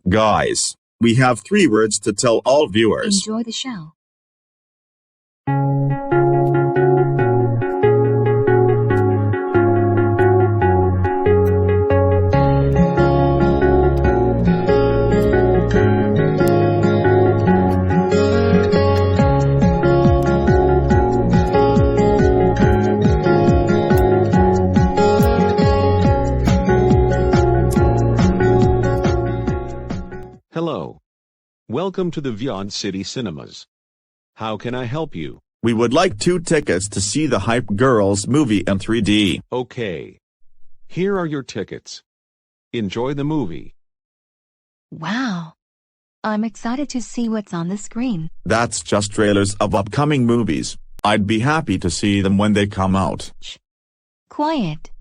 Guys, we have 3 words to tell all viewers. Enjoy the show. Hello. Welcome to the Beyond City Cinemas. How can I help you? We would like 2 tickets to see the Hype Girls movie in 3D. Okay. Here are your tickets. Enjoy the movie. Wow. I'm excited to see what's on the screen. That's just trailers of upcoming movies. I'd be happy to see them when they come out. Shh. Quiet.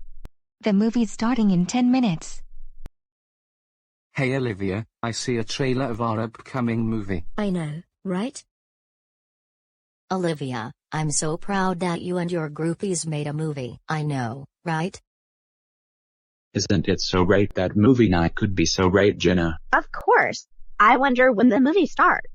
The movie's starting in 10 minutes. Hey Olivia, I see a trailer of our upcoming movie. I know, right? Olivia, I'm so proud that you and your groupies made a movie. I know, right? Isn't it so great that movie night could be so great, Jenna? Of course. I wonder when the movie starts.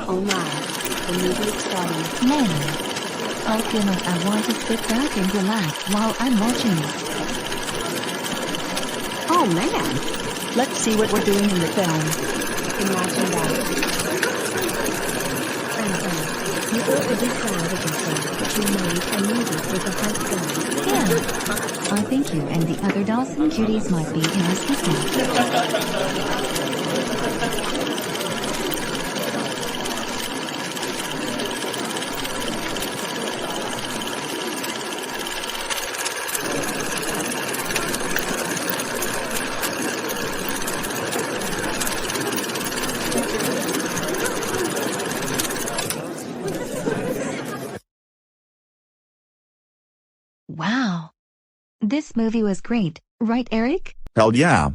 Oh my. The movie is starting. Man. I feel like I want to sit back and relax while I'm watching it. Oh man. Let's see what we're doing in the film. Imagine that. You ought to be proud of yourself that you made a movie with the Hype Girls. Yeah. I think you and the other Dawson cuties might be in our sequel. Wow. This movie was great, right, Eric? Hell yeah.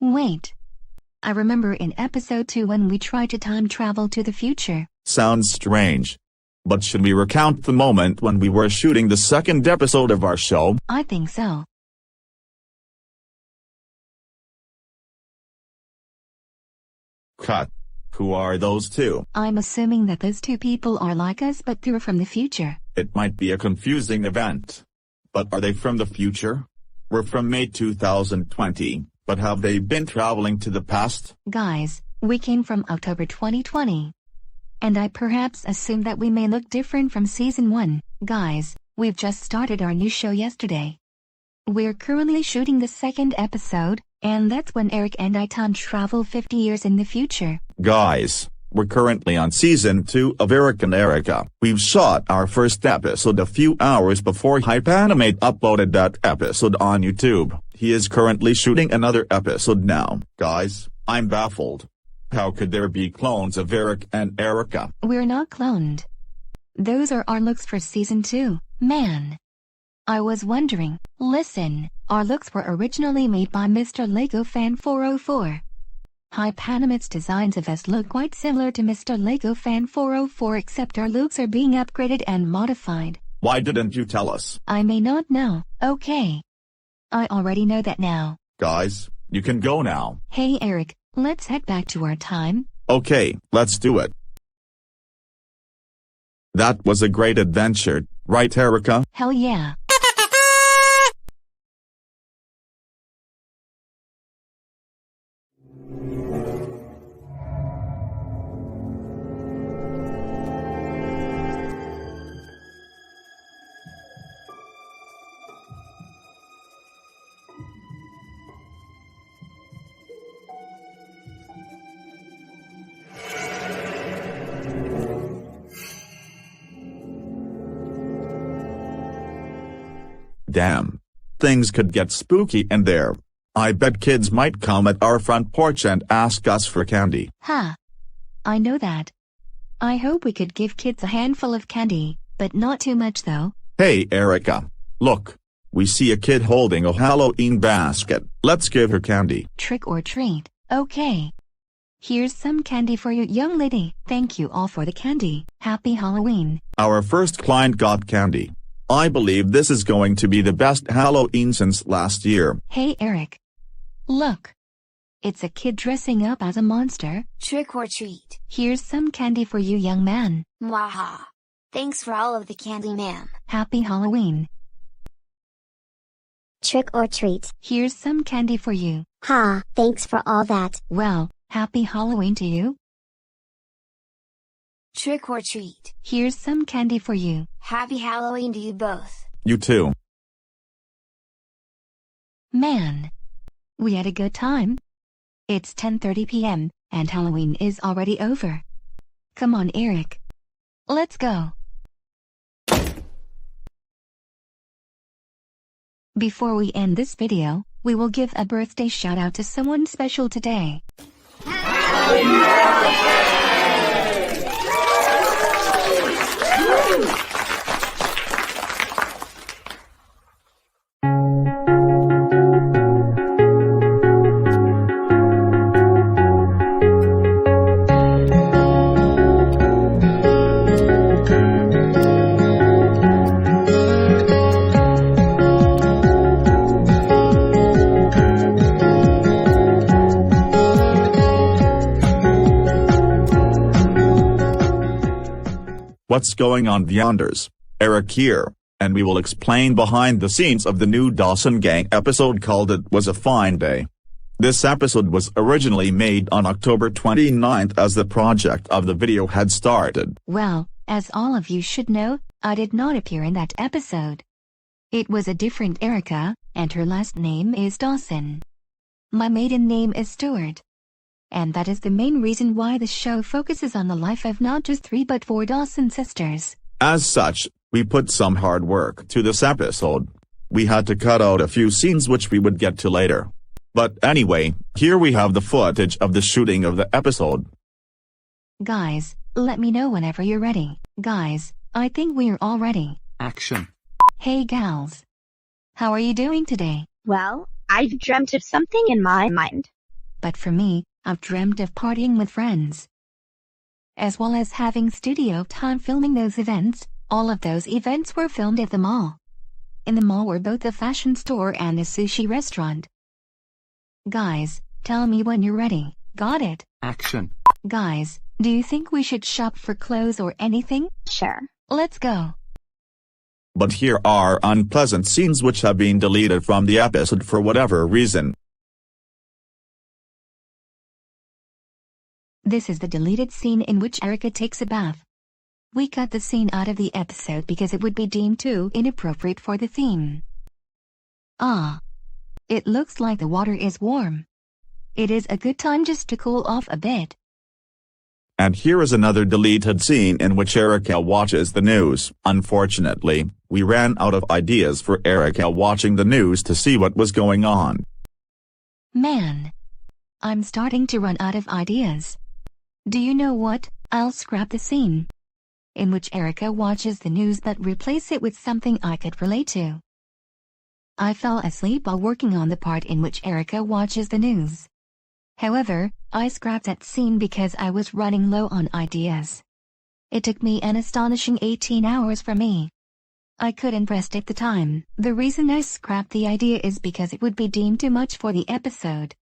Wait. I remember in episode 2 when we tried to time travel to the future. Sounds strange. But should we recount the moment when we were shooting the 2nd episode of our show? I think so. Cut. Who are those 2? I'm assuming that those 2 people are like us but they're from the future. It might be a confusing event. But are they from the future? We're from May 2020, but have they been traveling to the past? Guys, we came from October 2020. And I perhaps assumed that we may look different from season 1. Guys, we've just started our new show yesterday. We're currently shooting the 2nd episode, and that's when Eric and I time travel 50 years in the future. Guys, we're currently on season 2 of Eric and Erika. We've shot our first episode a few hours before Hypanimate uploaded that episode on YouTube. He is currently shooting another episode now. Guys, I'm baffled. How could there be clones of Eric and Erika? We're not cloned. Those are our looks for season 2, man. I was wondering, listen, our looks were originally made by Mr. Lego Fan 404. Hypanimate's designs of us look quite similar to Mr. Lego Fan 404 except our looks are being upgraded and modified. Why didn't you tell us? I may not know, okay. I already know that now. Guys, you can go now. Hey Eric, let's head back to our time. Okay, let's do it. That was a great adventure, right Erika? Hell yeah. Damn. Things could get spooky in there. I bet kids might come at our front porch and ask us for candy. Ha. I know that. I hope we could give kids a handful of candy, but not too much though. Hey Erika. Look. We see a kid holding a Halloween basket. Let's give her candy. Trick or treat. Okay. Here's some candy for you, young lady. Thank you all for the candy. Happy Halloween. Our first client got candy. I believe this is going to be the best Halloween since last year. Hey Eric. Look. It's a kid dressing up as a monster. Trick or treat. Here's some candy for you, young man. Mwaha. Thanks for all of the candy, ma'am. Happy Halloween. Trick or treat. Here's some candy for you. Ha, thanks for all that. Well, happy Halloween to you. Trick or treat. Here's some candy for you. Happy Halloween to you both. You too. Man. We had a good time. It's 10:30 p.m., and Halloween is already over. Come on, Eric. Let's go. Before we end this video, we will give a birthday shout out to someone special today. What's going on Beyonders? Eric here, and we will explain behind the scenes of the new Dawson Gang episode called It Was a Fine Day. This episode was originally made on October 29th as the project of the video had started. Well, as all of you should know, I did not appear in that episode. It was a different Erika, and her last name is Dawson. My maiden name is Stewart. And that is the main reason why the show focuses on the life of not just 3 but 4 Dawson sisters. As such, we put some hard work to this episode. We had to cut out a few scenes which we would get to later. But anyway, here we have the footage of the shooting of the episode. Guys, let me know whenever you're ready. Guys, I think we're all ready. Action. Hey gals. How are you doing today? Well, I've dreamt of something in my mind. But for me, I've dreamt of partying with friends. As well as having studio time filming those events. All of those events were filmed at the mall. In the mall were both a fashion store and a sushi restaurant. Guys, tell me when you're ready. Got it? Action. Guys, do you think we should shop for clothes or anything? Sure. Let's go. But here are unpleasant scenes which have been deleted from the episode for whatever reason. This is the deleted scene in which Erika takes a bath. We cut the scene out of the episode because it would be deemed too inappropriate for the theme. Ah. It looks like the water is warm. It is a good time just to cool off a bit. And here is another deleted scene in which Erika watches the news. Unfortunately, we ran out of ideas for Erika watching the news to see what was going on. Man. I'm starting to run out of ideas. Do you know what? I'll scrap the scene in which Erika watches the news but replace it with something I could relate to. I fell asleep while working on the part in which Erika watches the news. However, I scrapped that scene because I was running low on ideas. It took me an astonishing 18 hours for me. I couldn't rest at the time. The reason I scrapped the idea is because it would be deemed too much for the episode.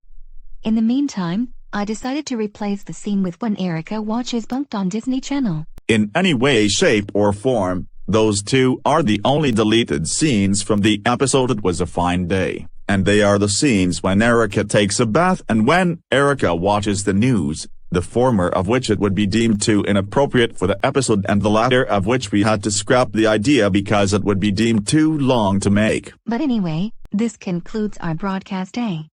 In the meantime, I decided to replace the scene with when Erika watches Bunked on Disney Channel. In any way, shape, or form, those two are the only deleted scenes from the episode It Was a Fine Day, and they are the scenes when Erika takes a bath and when Erika watches the news, the former of which it would be deemed too inappropriate for the episode and the latter of which we had to scrap the idea because it would be deemed too long to make. But anyway, this concludes our broadcast day.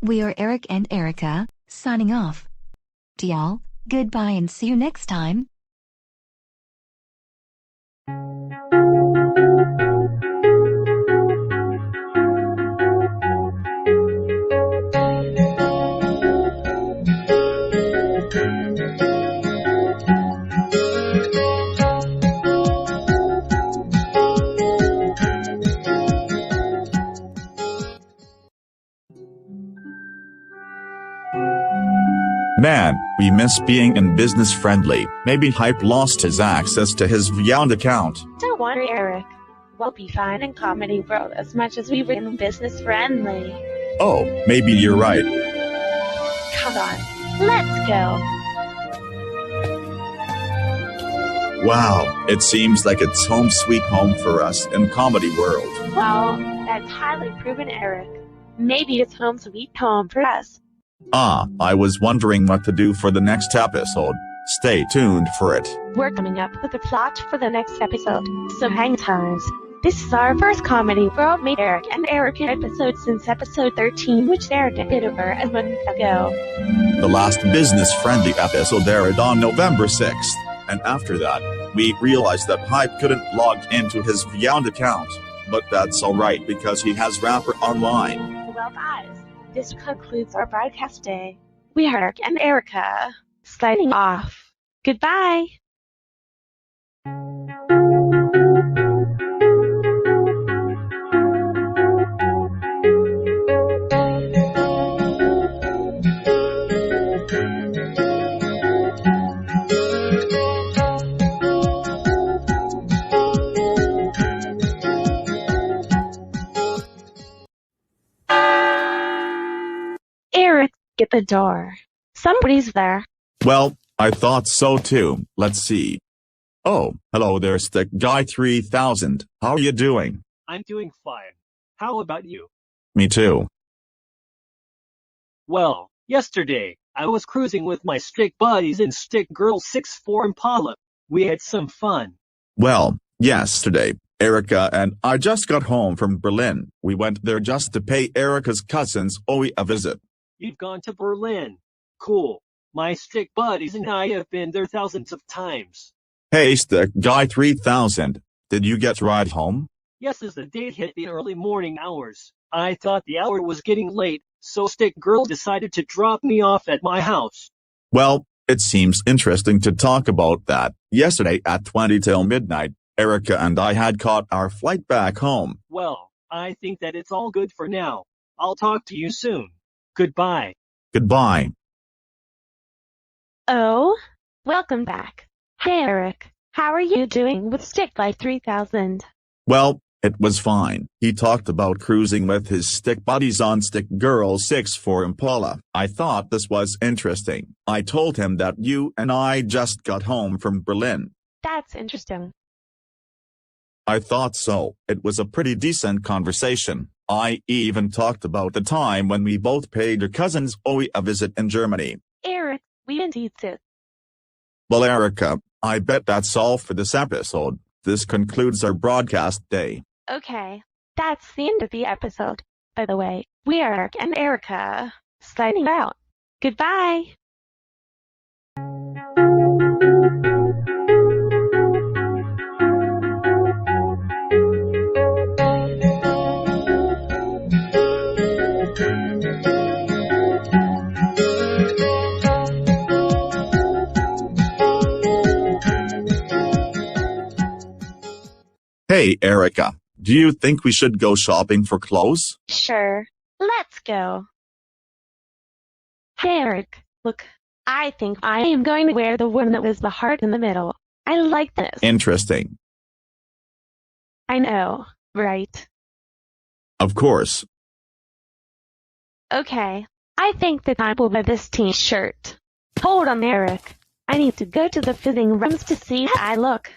We are Eric and Erika, signing off. To y'all, goodbye and see you next time. Man, we miss being in business friendly. Maybe Hype lost his access to his Vyond account. Don't worry, Eric. We'll be fine in Comedy World as much as we were in business friendly. Oh, maybe you're right. Come on, let's go. Wow, it seems like it's home sweet home for us in Comedy World. Well, that's highly proven, Eric. Maybe it's home sweet home for us. I was wondering what to do for the next episode. Stay tuned for it. We're coming up with a plot for the next episode, so hang tight. This is our first Comedy World Made Eric and Erika episode since episode 13, which aired a bit over a month ago. The last business-friendly episode aired on November 6th, and after that, we realized that Hype couldn't log into his Vyond account. But that's alright because he has Rapper online. Well guys, this concludes our broadcast day. We are Eric and Erika, signing off. Goodbye! Eric, get the door. Somebody's there. Well, I thought so too. Let's see. Oh, hello there, Stick Guy 3000. How are you doing? I'm doing fine. How about you? Me too. Well, yesterday, I was cruising with my stick buddies in Stick Girl 6'4" Impala. We had some fun. Well, yesterday, Erika and I just got home from Berlin. We went there just to pay Erika's cousins Owie a visit. You've gone to Berlin. Cool. My stick buddies and I have been there thousands of times. Hey Stick Guy 3000, did you get ride home? Yes, as the date hit the early morning hours, I thought the hour was getting late, so Stick Girl decided to drop me off at my house. Well, it seems interesting to talk about that. Yesterday at 20 till midnight, Erika and I had caught our flight back home. Well, I think that it's all good for now. I'll talk to you soon. Goodbye. Goodbye. Oh, welcome back. Hey Eric, how are you doing with Stick Guy 3000? Well, it was fine. He talked about cruising with his stick buddies on Stick Girl 6'4" Impala. I thought this was interesting. I told him that you and I just got home from Berlin. That's interesting. I thought so. It was a pretty decent conversation. I even talked about the time when we both paid your cousins Owie a visit in Germany. Eric, we indeed did. Well, Erika, I bet that's all for this episode. This concludes our broadcast day. Okay, that's the end of the episode. By the way, we are Eric and Erika, signing out. Goodbye! Hey, Erika, do you think we should go shopping for clothes? Sure, let's go. Hey Eric, look, I think I am going to wear the one that was the heart in the middle. I like this. Interesting. I know, right? Of course. Okay. I think that I will wear this t-shirt. Hold on, Eric. I need to go to the fitting rooms to see how I look.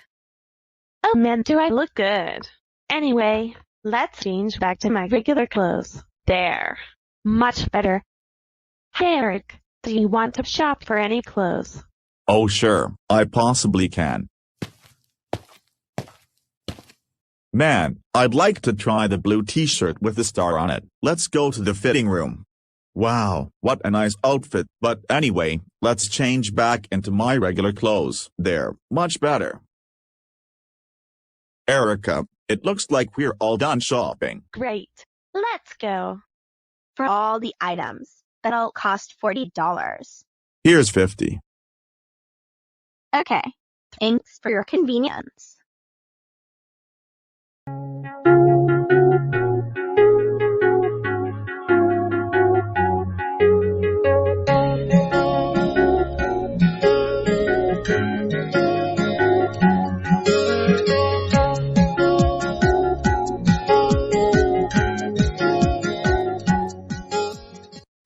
Oh man, do I look good. Anyway, let's change back to my regular clothes. There. Much better. Hey Eric, do you want to shop for any clothes? Oh sure, I possibly can. Man, I'd like to try the blue t-shirt with the star on it. Let's go to the fitting room. Wow, what a nice outfit. But anyway, let's change back into my regular clothes. There, much better. Erika, it looks like we're all done shopping. Great. Let's go. For all the items, that'll cost $40. Here's 50. Okay. Thanks for your convenience.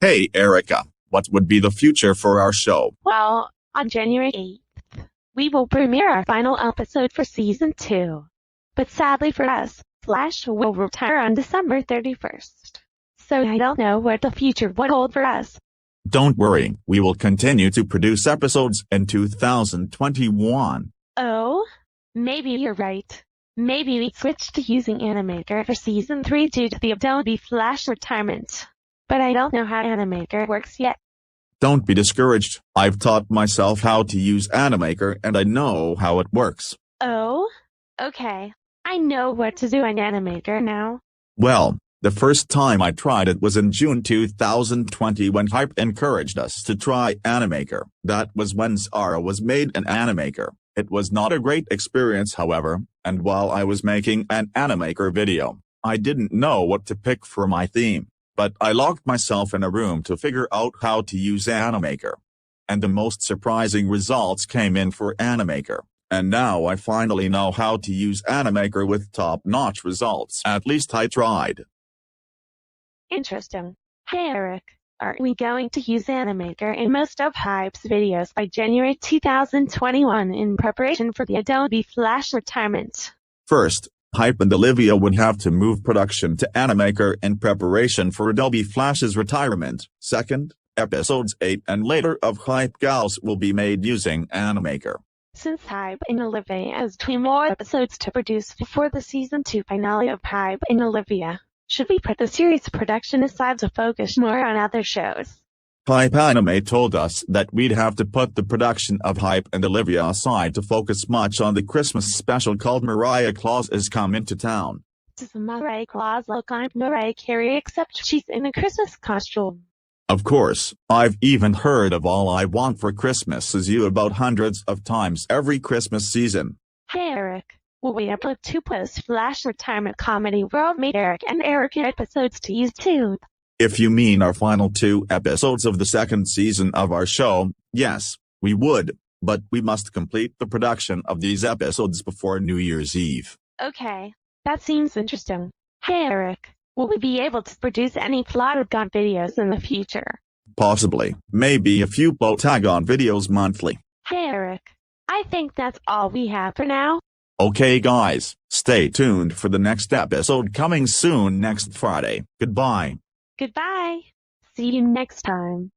Hey Erika, what would be the future for our show? Well, on January 8th, we will premiere our final episode for Season 2. But sadly for us, Flash will retire on December 31st. So I don't know what the future would hold for us. Don't worry, we will continue to produce episodes in 2021. Oh? Maybe you're right. Maybe we switched to using Animaker for Season 3 due to the Adobe Flash retirement. But I don't know how Animaker works yet. Don't be discouraged. I've taught myself how to use Animaker and I know how it works. Oh? Okay. I know what to do on Animaker now. Well, the first time I tried it was in June 2020 when Hype encouraged us to try Animaker. That was when Sandra was made an Animaker. It was not a great experience however, and while I was making an Animaker video, I didn't know what to pick for my theme. But I locked myself in a room to figure out how to use Animaker. And the most surprising results came in for Animaker. And now I finally know how to use Animaker with top-notch results. At least I tried. Interesting. Hey Eric, are we going to use Animaker in most of Hype's videos by January 2021 in preparation for the Adobe Flash retirement? First, Hype and Olivia would have to move production to Animaker in preparation for Adobe Flash's retirement. Second, episodes 8 and later of Hype Gals will be made using Animaker. Since Hype and Olivia has 2 more episodes to produce before the Season 2 finale of Hype and Olivia, should we put the series production aside to focus more on other shows? Hype Anime told us that we'd have to put the production of Hype and Olivia aside to focus much on the Christmas special called Mariah Claus Is Coming to Town. Does Mariah Claus look like Mariah Carey except she's in a Christmas costume? Of course, I've even heard of All I Want for Christmas Is You about hundreds of times every Christmas season. Hey Eric, will we upload 2 post-Flash retirement comedy World Made Eric and Erika episodes to YouTube? If you mean our final 2 episodes of the second season of our show, yes, we would, but we must complete the production of these episodes before New Year's Eve. Okay, that seems interesting. Hey Eric, will we be able to produce any Plotagon videos in the future? Possibly, maybe a few Plotagon videos monthly. Hey Eric, I think that's all we have for now. Okay guys, stay tuned for the next episode coming soon next Friday. Goodbye. Goodbye. See you next time.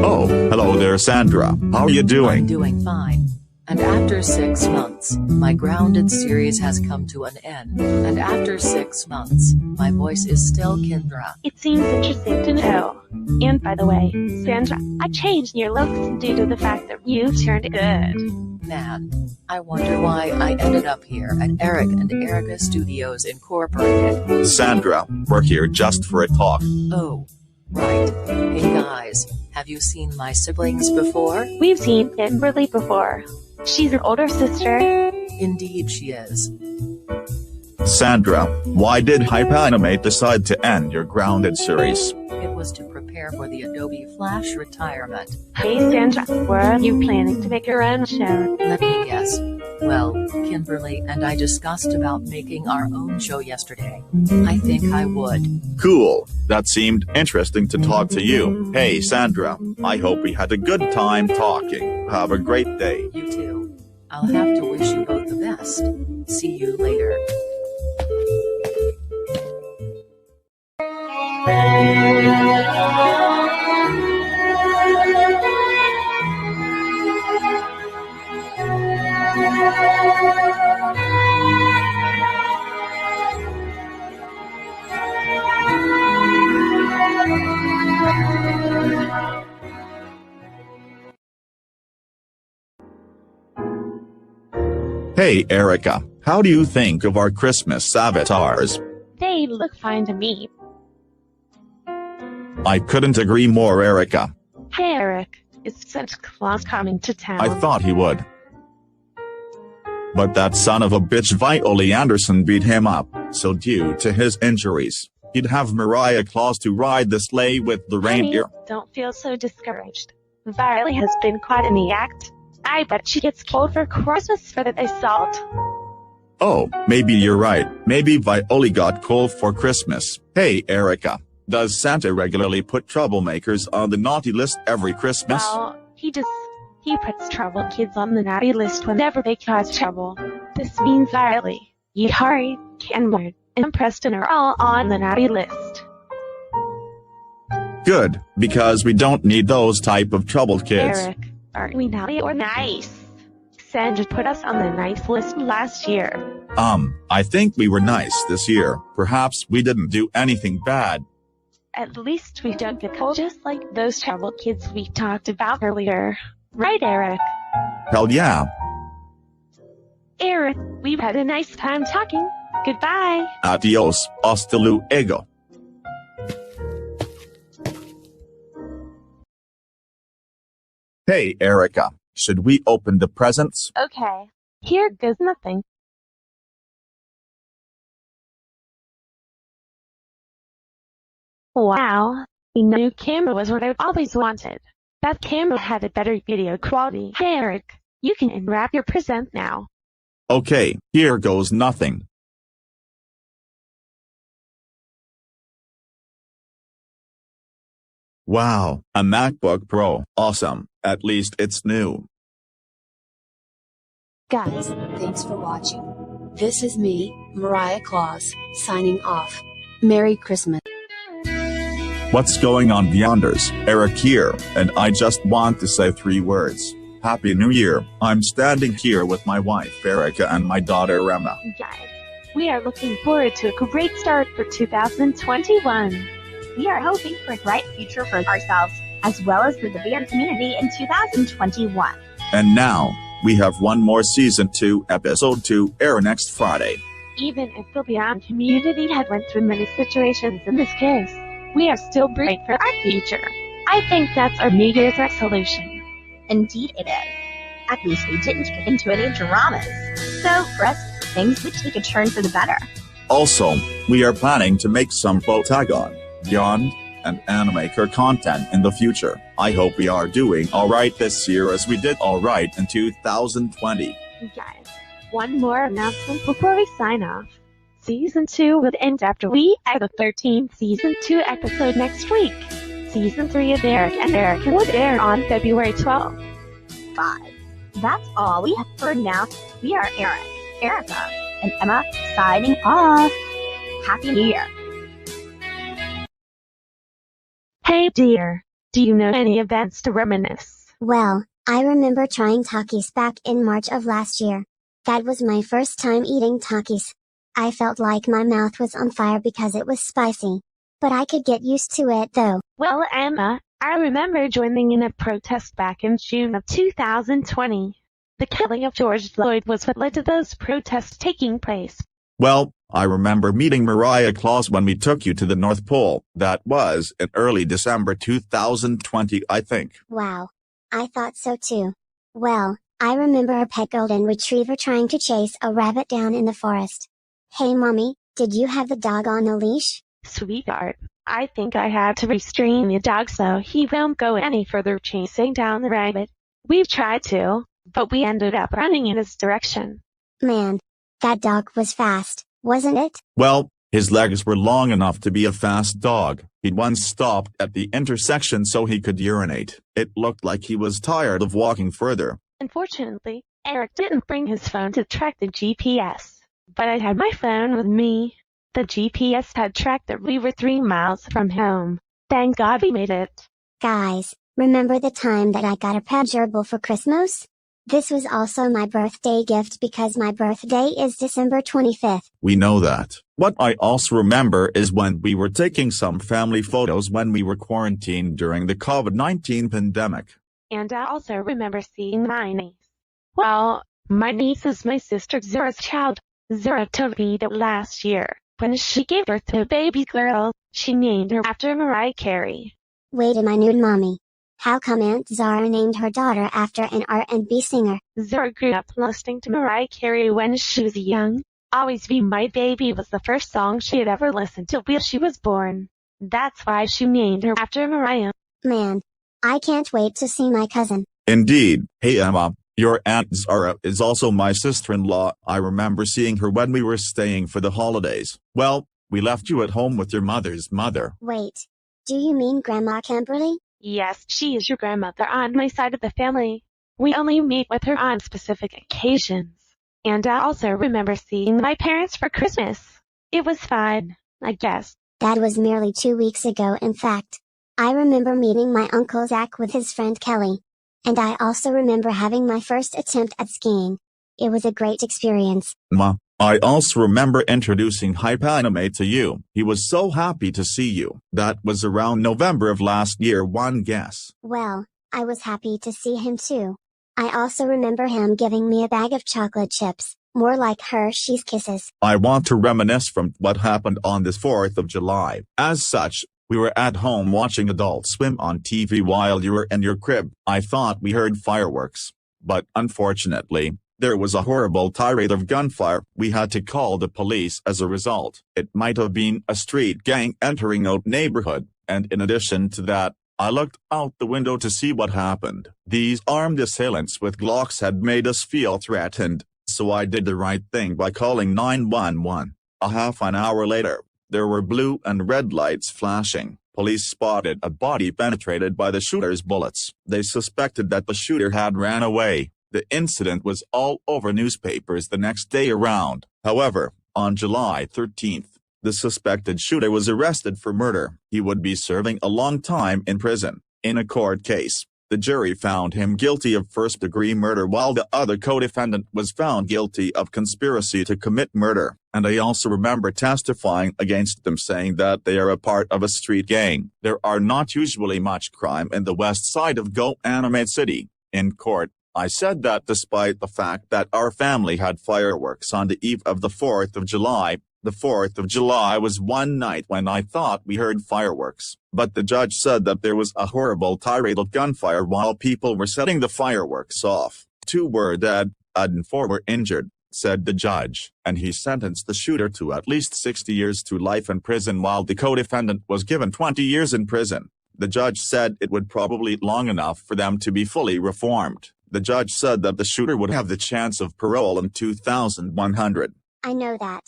Oh, hello there Sandra, how are you doing? I'm doing fine. And after 6 months, my Grounded series has come to an end. And after 6 months, my voice is still Kendra. It seems interesting to know. And by the way, Sandra, I changed your looks due to the fact that you turned good. Man, I wonder why I ended up here at Eric and Erika Studios Incorporated. Sandra, we're here just for a talk. Oh, right. Hey guys, have you seen my siblings before? We've seen Kimberly before. She's your older sister. Indeed she is. Sandra, why did Hypanimate decide to end your Grounded series? It was to prepare for the Adobe Flash retirement. Hey Sandra, where are you planning to make your own show? Let me guess. Well, Kimberly and I discussed about making our own show yesterday. I think I would. Cool. That seemed interesting to talk to you. Hey Sandra, I hope we had a good time talking. Have a great day. You too. I'll have to wish you both the best. See you later. Hey Erika, how do you think of our Christmas avatars? They look fine to me. I couldn't agree more, Erika. Hey Eric, is Santa Claus coming to town? I thought he would. But that son of a bitch Viola Anderson beat him up, so due to his injuries, he'd have Mariah Claus to ride the sleigh with the reindeer. Honey, don't feel so discouraged. Viola has been caught in the act. I bet she gets cold for Christmas for the assault. Oh, maybe you're right. Maybe Viola got cold for Christmas. Hey Erika, does Santa regularly put troublemakers on the naughty list every Christmas? Well, he puts troubled kids on the naughty list whenever they cause trouble. This means Viola, Yahari, Kenward, and Preston are all on the naughty list. Good, because we don't need those type of troubled kids. Eric, are we naughty or nice? Sandra put us on the nice list last year. I think we were nice this year. Perhaps we didn't do anything bad. At least we don't get cold just like those troubled kids we talked about earlier. Right, Eric? Hell yeah. Eric, we've had a nice time talking. Goodbye. Adios, hasta luego. Hey Erika, should we open the presents? Okay. Here goes nothing. Wow. The new camera was what I always wanted. That camera had a better video quality. Hey Eric, you can unwrap your present now. Okay, here goes nothing. Wow, a MacBook Pro. Awesome. At least it's new. Guys, thanks for watching. This is me, Mariah Claus, signing off. Merry Christmas. What's going on, Beyonders? Eric here, and I just want to say 3 words. Happy New Year. I'm standing here with my wife Erika and my daughter Rema. Guys, we are looking forward to a great start for 2021. We are hoping for a bright future for ourselves, as well as for the VR community in 2021. And now, we have one more Season 2 Episode 2 air next Friday. Even if the Beyond community had went through many situations in this case, we are still bright for our future. I think that's our New Year's resolution. Indeed it is. At least we didn't get into any dramas. So for us, things would take a turn for the better. Also, we are planning to make some Photagon, Beyond, and Animaker content in the future. I hope we are doing alright this year as we did alright in 2020. Guys, one more announcement before we sign off. Season 2 would end after we add the 13th Season 2 episode next week. Season 3 of Eric and Erika would air on February 12th. 5. That's all we have for now. We are Eric, Erika, and Emma signing off. Happy New Year. Hey dear, do you know any events to reminisce? Well, I remember trying Takis back in March of last year. That was my first time eating Takis. I felt like my mouth was on fire because it was spicy. But I could get used to it though. Well, Emma, I remember joining in a protest back in June of 2020. The killing of George Floyd was what led to those protests taking place. Well, I remember meeting Mariah Claus when we took you to the North Pole. That was in early December 2020, I think. Wow. I thought so too. Well, I remember a pet golden retriever trying to chase a rabbit down in the forest. Hey mommy, did you have the dog on a leash? Sweetheart, I think I had to restrain the dog so he won't go any further chasing down the rabbit. We've tried to, but we ended up running in his direction. Man, that dog was fast, wasn't it? Well, his legs were long enough to be a fast dog. He once stopped at the intersection so he could urinate. It looked like he was tired of walking further. Unfortunately, Eric didn't bring his phone to track the GPS, but I had my phone with me. The GPS had tracked that we were 3 miles from home. Thank God we made it. Guys, remember the time that I got a pet gerbil for Christmas? This was also my birthday gift because my birthday is December 25th. We know that. What I also remember is when we were taking some family photos when we were quarantined during the COVID-19 pandemic. And I also remember seeing my niece. Well, my niece is my sister Zara's child. Zara told me that last year, when she gave birth to a baby girl, she named her after Mariah Carey. Wait a minute, mommy. How come Aunt Zara named her daughter after an R&B singer? Zara grew up listening to Mariah Carey when she was young. Always Be My Baby was the first song she had ever listened to while she was born. That's why she named her after Mariah. Man, I can't wait to see my cousin. Indeed. Hey Emma, your Aunt Zara is also my sister-in-law. I remember seeing her when we were staying for the holidays. Well, we left you at home with your mother's mother. Wait, do you mean Grandma Kimberly? Yes, she is your grandmother on my side of the family. We only meet with her on specific occasions. And I also remember seeing my parents for Christmas. It was fun, I guess. That was merely 2 weeks ago in fact. I remember meeting my Uncle Zach with his friend Kelly. And I also remember having my first attempt at skiing. It was a great experience. Ma, I also remember introducing Hypanime to you. He was so happy to see you. That was around November of last year, one guess. Well, I was happy to see him too. I also remember him giving me a bag of chocolate chips, more like Hershey's Kisses. I want to reminisce from what happened on this 4th of July. As such, we were at home watching Adult Swim on TV while you were in your crib. I thought we heard fireworks. But unfortunately, there was a horrible tirade of gunfire. We had to call the police as a result. It might have been a street gang entering our neighborhood, and in addition to that, I looked out the window to see what happened. These armed assailants with Glocks had made us feel threatened, so I did the right thing by calling 911. A half an hour later, there were blue and red lights flashing. Police spotted a body penetrated by the shooter's bullets. They suspected that the shooter had ran away. The incident was all over newspapers the next day around. However, on July 13th, the suspected shooter was arrested for murder. He would be serving a long time in prison. In a court case, the jury found him guilty of first-degree murder while the other co-defendant was found guilty of conspiracy to commit murder. And I also remember testifying against them saying that they are a part of a street gang. There are not usually much crime in the west side of Animate City. In court, I said that despite the fact that our family had fireworks on the eve of the 4th of July, the 4th of July was one night when I thought we heard fireworks. But the judge said that there was a horrible tirade of gunfire while people were setting the fireworks off. 2 were dead, and 4 were injured, said the judge, and he sentenced the shooter to at least 60 years to life in prison while the co-defendant was given 20 years in prison. The judge said it would probably be long enough for them to be fully reformed. The judge said that the shooter would have the chance of parole in 2100. I know that.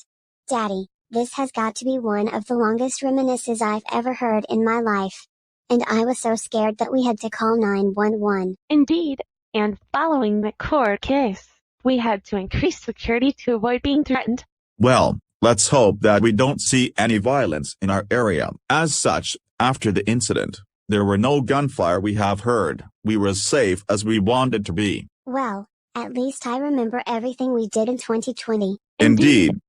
Daddy, this has got to be one of the longest reminiscences I've ever heard in my life. And I was so scared that we had to call 911. Indeed, and following the court case, we had to increase security to avoid being threatened. Well, let's hope that we don't see any violence in our area. As such, after the incident, There were no gunfire we have heard. We were as safe as we wanted to be. Well, at least I remember everything we did in 2020. Indeed.